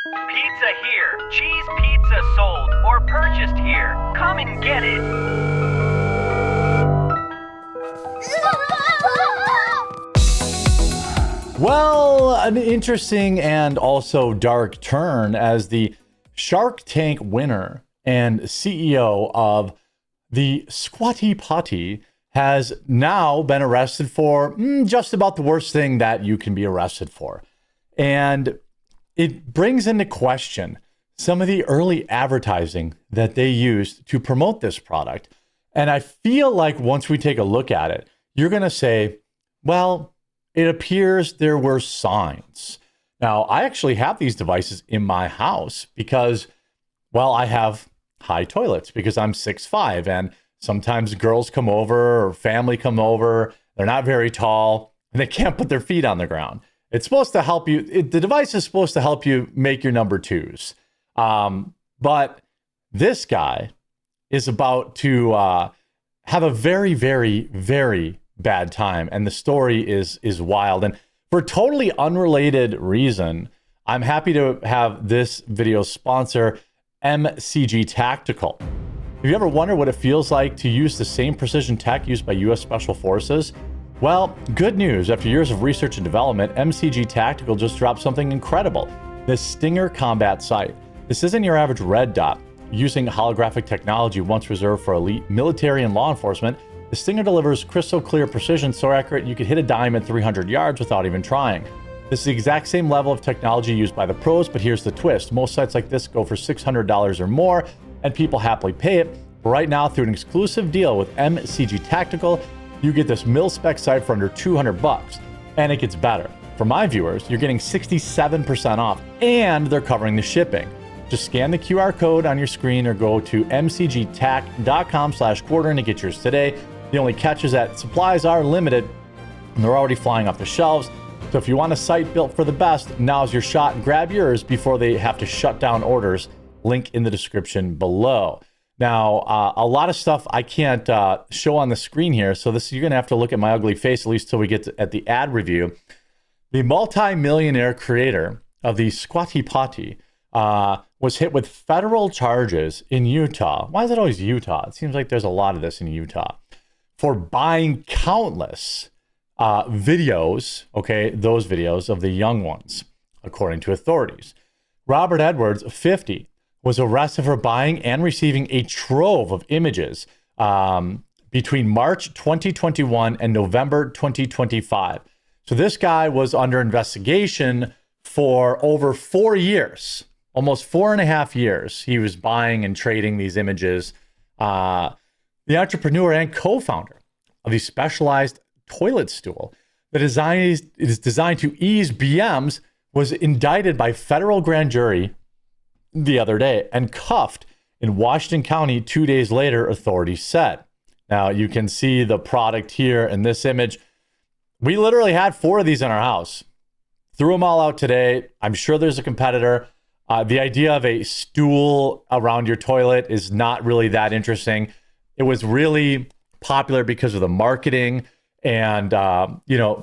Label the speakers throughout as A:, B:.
A: Pizza here. Cheese pizza sold or purchased here. Come and get it.
B: Well, an interesting and also dark turn as the Shark Tank winner and CEO of the Squatty Potty has now been arrested for just about the worst thing that you can be arrested for. And it brings into question some of the early advertising that they used to promote this product. And I feel like once we take a look at it, you're going to say, well, it appears there were signs. Now, I actually have these devices in my house because, well, I have high toilets because I'm 6'5", and sometimes girls come over or family come over. They're not very tall and they can't put their feet on the ground. It's supposed to help you. The device is supposed to help you make your number twos. But this guy is about to have a very, very, very bad time. And the story is wild. And for a totally unrelated reason, I'm happy to have this video sponsor MCG Tactical. Have you ever wondered what it feels like to use the same precision tech used by U.S. Special Forces? Well, good news. After years of research and development, MCG Tactical just dropped something incredible. The Stinger Combat Sight. This isn't your average red dot. Using holographic technology once reserved for elite military and law enforcement, the Stinger delivers crystal clear precision so accurate you could hit a dime at 300 yards without even trying. This is the exact same level of technology used by the pros, but here's the twist. Most sights like this go for $600 or more, and people happily pay it. But right now, through an exclusive deal with MCG Tactical, you get this mil-spec sight for under $200. And it gets better. For my viewers, you're getting 67% off, and they're covering the shipping. Just scan the QR code on your screen or go to mcgtac.com/quartering to get yours today. The only catch is that supplies are limited, and they're already flying off the shelves. So if you want a site built for the best, now's your shot and grab yours before they have to shut down orders. Link in the description below. Now, a lot of stuff I can't show on the screen here, so you're going to have to look at my ugly face at least till we get at the ad review. The multi-millionaire creator of the Squatty Potty was hit with federal charges in Utah. Why is it always Utah? It seems like there's a lot of this in Utah. For buying countless videos, okay, those videos of the young ones, according to authorities. Robert Edwards, 50, was arrested for buying and receiving a trove of images between March 2021 and November 2025. So this guy was under investigation for over 4 years, almost 4.5 years. He was buying and trading these images. The entrepreneur and co-founder of the specialized toilet stool that is designed to ease BMs was indicted by federal grand jury the other day and cuffed in Washington County 2 days later, authorities said. Now you can see the product here in this image. We literally had 4 of these in our house. Threw them all out today. I'm sure there's a competitor. The idea of a stool around your toilet is not really that interesting. It was really popular because of the marketing and,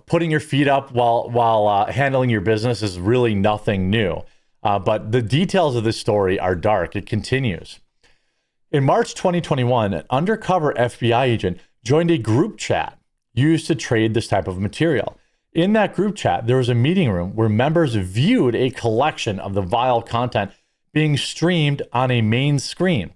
B: putting your feet up while handling your business is really nothing new. But the details of this story are dark. It continues. In March 2021, an undercover FBI agent joined a group chat used to trade this type of material. In that group chat, there was a meeting room where members viewed a collection of the vile content being streamed on a main screen.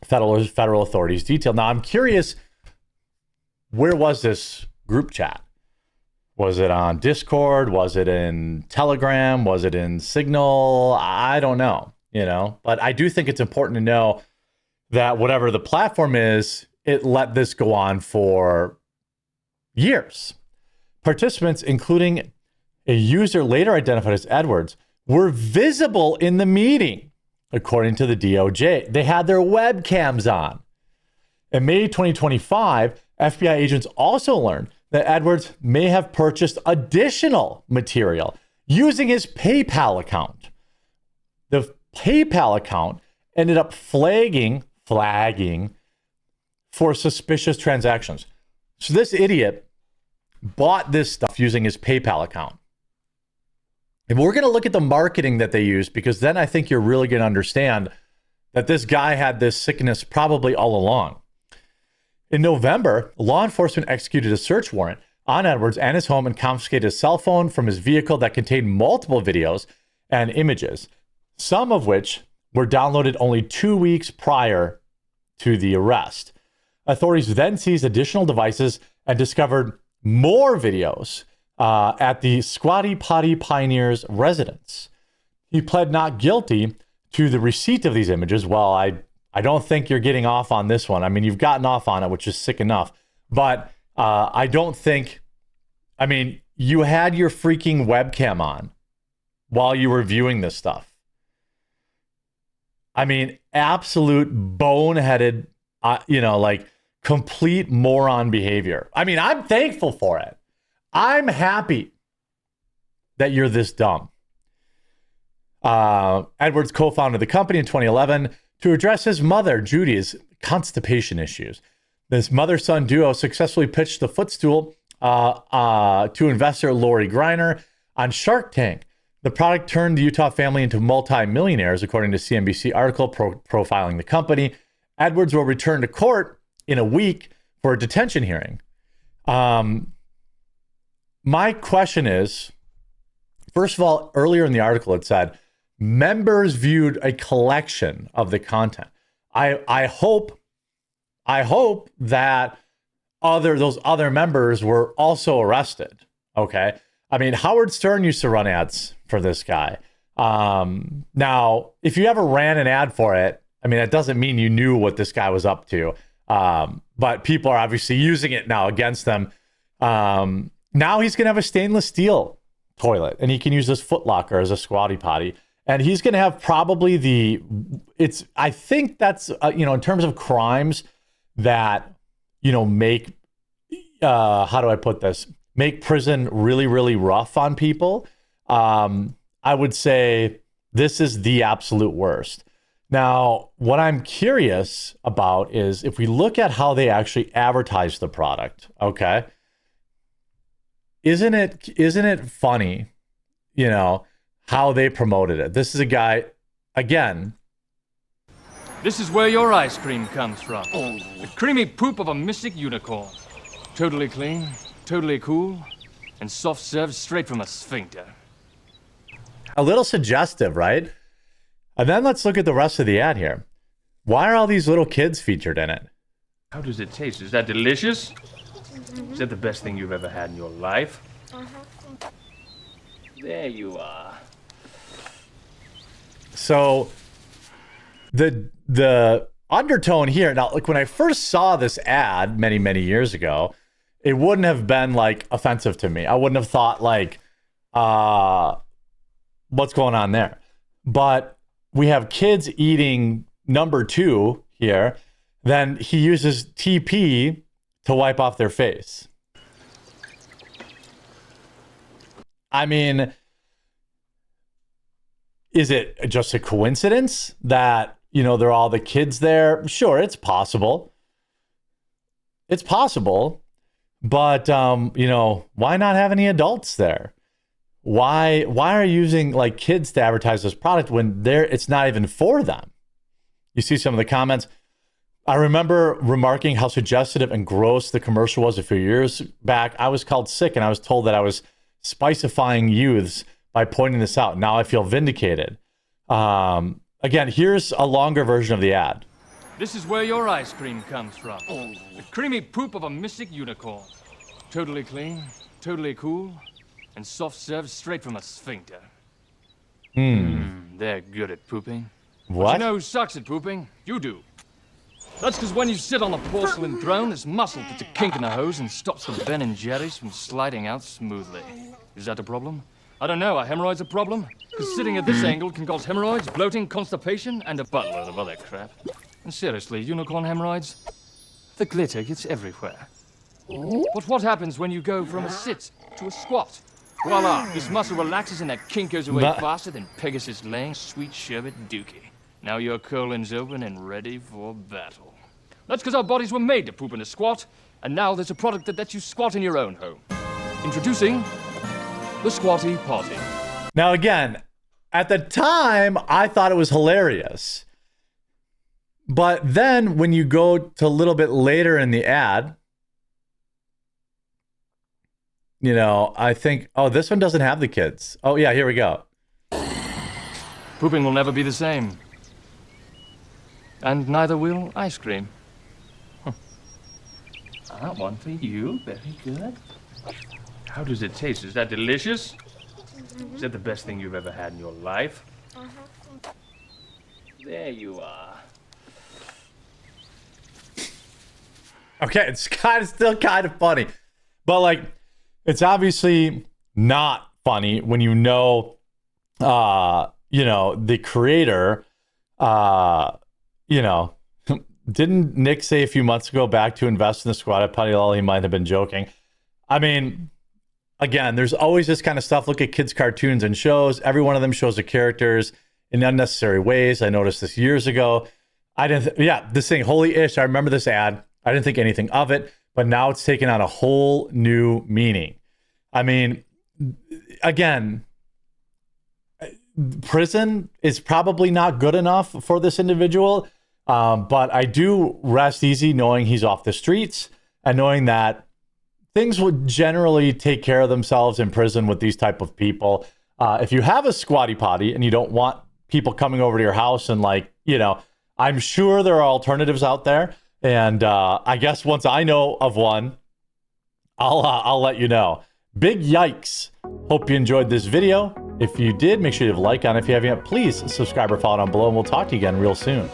B: Federal authorities detailed. Now, I'm curious, where was this group chat? Was it on Discord? Was it in Telegram? Was it in Signal? I don't know, but I do think it's important to know that whatever the platform is, it let this go on for years. Participants, including a user later identified as Edwards, were visible in the meeting, according to the DOJ. They had their webcams on. In May 2025, FBI agents also learned that Edwards may have purchased additional material using his PayPal account. The PayPal account ended up flagging for suspicious transactions. So this idiot bought this stuff using his PayPal account. And we're going to look at the marketing that they use, because then I think you're really going to understand that this guy had this sickness probably all along. In November, law enforcement executed a search warrant on Edwards and his home and confiscated a cell phone from his vehicle that contained multiple videos and images, some of which were downloaded only 2 weeks prior to the arrest. Authorities then seized additional devices and discovered more videos at the Squatty Potty Pioneer's residence. He pled not guilty to the receipt of these images. Well, I don't think you're getting off on this one. I mean, you've gotten off on it, which is sick enough. But I don't think, I mean, you had your freaking webcam on while you were viewing this stuff. I mean, absolute boneheaded, like complete moron behavior. I mean, I'm thankful for it. I'm happy that you're this dumb. Edwards co-founded the company in 2011 to address his mother, Judy's constipation issues. This mother-son duo successfully pitched the footstool to investor Lori Greiner on Shark Tank. The product turned the Utah family into multi-millionaires, according to CNBC article profiling the company. Edwards will return to court in a week for a detention hearing. My question is, first of all, earlier in the article it said, members viewed a collection of the content. I hope that those other members were also arrested. Okay. I mean, Howard Stern used to run ads for this guy. Now, if you ever ran an ad for it, I mean, that doesn't mean you knew what this guy was up to. But people are obviously using it now against them. Now he's going to have a stainless steel toilet, and he can use this Foot Locker as a squatty potty. And he's going to have probably I think that's, in terms of crimes that, make, how do I put this? Make prison really, really rough on people. I would say this is the absolute worst. Now, what I'm curious about is if we look at how they actually advertise the product, okay? Isn't it funny, how they promoted it? This is a guy, again.
C: This is where your ice cream comes from. The creamy poop of a mystic unicorn. Totally clean, totally cool, and soft served straight from a sphincter.
B: A little suggestive, right? And then let's look at the rest of the ad here. Why are all these little kids featured in it?
C: How does it taste? Is that delicious? Is that the best thing you've ever had in your life? There you are.
B: So the undertone here, now, like when I first saw this ad many, many years ago, it wouldn't have been like offensive to me. I wouldn't have thought like, what's going on there? But we have kids eating number 2 here. Then he uses TP to wipe off their face. I mean, is it just a coincidence that, they're all the kids there? Sure, it's possible. It's possible. But, why not have any adults there? Why are you using like kids to advertise this product when it's not even for them? You see some of the comments. I remember remarking how suggestive and gross the commercial was a few years back. I was called sick and I was told that I was spicifying youths by pointing this out. Now I feel vindicated. Again, here's a longer version of the ad.
C: This is where your ice cream comes from. The creamy poop of a mystic unicorn. Totally clean, totally cool, and soft served straight from a sphincter. They're good at pooping.
B: What?
C: But you know who sucks at pooping? You do. That's because when you sit on a porcelain throne, this muscle puts a kink in the hose and stops the Ben and Jerry's from sliding out smoothly. Is that a problem? I don't know. Are hemorrhoids a problem? Because sitting at this angle can cause hemorrhoids, bloating, constipation, and a buttload of other crap. And seriously, unicorn hemorrhoids? The glitter gets everywhere. But what happens when you go from a sit to a squat? Voila! This muscle relaxes and that kink goes away faster than Pegasus laying sweet sherbet dookie. Now your colon's open and ready for battle. That's because our bodies were made to poop in a squat, and now there's a product that lets you squat in your own home. Introducing the Squatty Potty.
B: Now, again, at the time, I thought it was hilarious. But then when you go to a little bit later in the ad, you know, I think, oh, this one doesn't have the kids. Oh, yeah, here we go.
C: Pooping will never be the same. And neither will ice cream. That one for you. Very good. How does it taste? Is that delicious? Is that the best thing you've ever had in your life? There you are.
B: Okay, it's still kind of funny. But, like, it's obviously not funny when you know, the creator, didn't Nick say a few months ago back to invest in the Squatty Potty? Well, he might have been joking. I mean, again, there's always this kind of stuff. Look at kids' cartoons and shows. Every one of them shows the characters in unnecessary ways. I noticed this years ago. This thing, holy ish. I remember this ad. I didn't think anything of it, but now it's taken on a whole new meaning. I mean, again, prison is probably not good enough for this individual, but I do rest easy knowing he's off the streets and knowing that things would generally take care of themselves in prison with these type of people. If you have a Squatty Potty and you don't want people coming over to your house and I'm sure there are alternatives out there. And I guess once I know of one, I'll let you know. Big yikes. Hope you enjoyed this video. If you did, make sure you have a like on it. If you haven't yet, please subscribe or follow down below, and we'll talk to you again real soon.